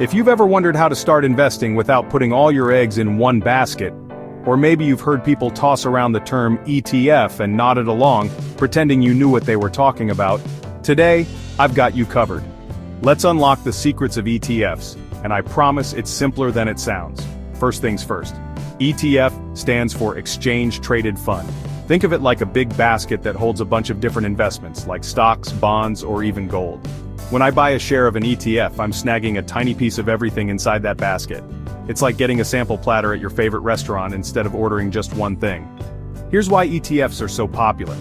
If you've ever wondered how to start investing without putting all your eggs in one basket, or maybe you've heard people toss around the term ETF and nodded along, pretending you knew what they were talking about, today, I've got you covered. Let's unlock the secrets of ETFs, and I promise it's simpler than it sounds. First things first. ETF stands for Exchange Traded Fund. Think of it like a big basket that holds a bunch of different investments, like stocks, bonds, or even gold. When I buy a share of an ETF, I'm snagging a tiny piece of everything inside that basket. It's like getting a sample platter at your favorite restaurant instead of ordering just one thing. Here's why ETFs are so popular.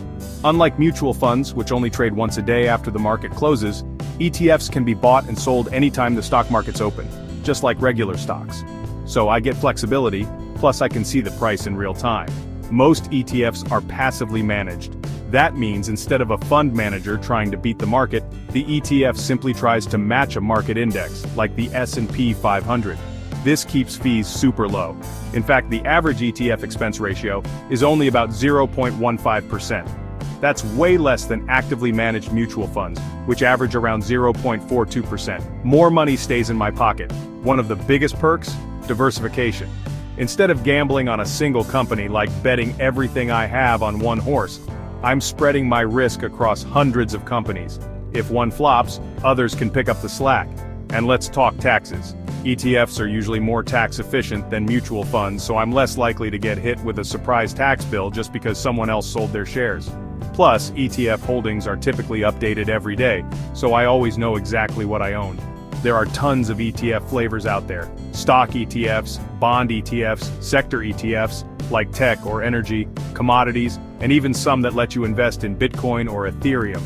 Unlike mutual funds, which only trade once a day after the market closes, ETFs can be bought and sold anytime the stock market's open, just like regular stocks. So I get flexibility, plus I can see the price in real time. Most ETFs are passively managed. That means instead of a fund manager trying to beat the market, the ETF simply tries to match a market index, like the S&P 500. This keeps fees super low. In fact, the average ETF expense ratio is only about 0.15%. That's way less than actively managed mutual funds, which average around 0.42%. More money stays in my pocket. One of the biggest perks? Diversification. Instead of gambling on a single company like betting everything I have on one horse, I'm spreading my risk across hundreds of companies. If one flops, others can pick up the slack. And let's talk taxes. ETFs are usually more tax efficient than mutual funds, so I'm less likely to get hit with a surprise tax bill just because someone else sold their shares. Plus, ETF holdings are typically updated every day, so I always know exactly what I own. There are tons of ETF flavors out there. Stock ETFs, bond ETFs, sector ETFs, like tech or energy, commodities, and even some that let you invest in Bitcoin or Ethereum.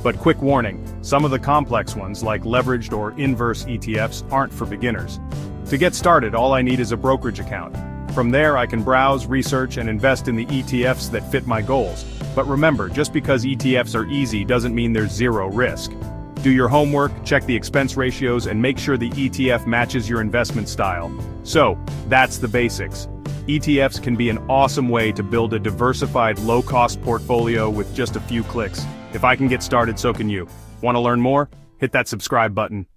But quick warning, some of the complex ones like leveraged or inverse ETFs aren't for beginners. To get started, all I need is a brokerage account. From there I can browse, research, and invest in the ETFs that fit my goals. But remember, just because ETFs are easy doesn't mean there's zero risk. Do your homework, check the expense ratios, and make sure the ETF matches your investment style. So, that's the basics. ETFs can be an awesome way to build a diversified, low-cost portfolio with just a few clicks. If I can get started, so can you. Want to learn more? Hit that subscribe button.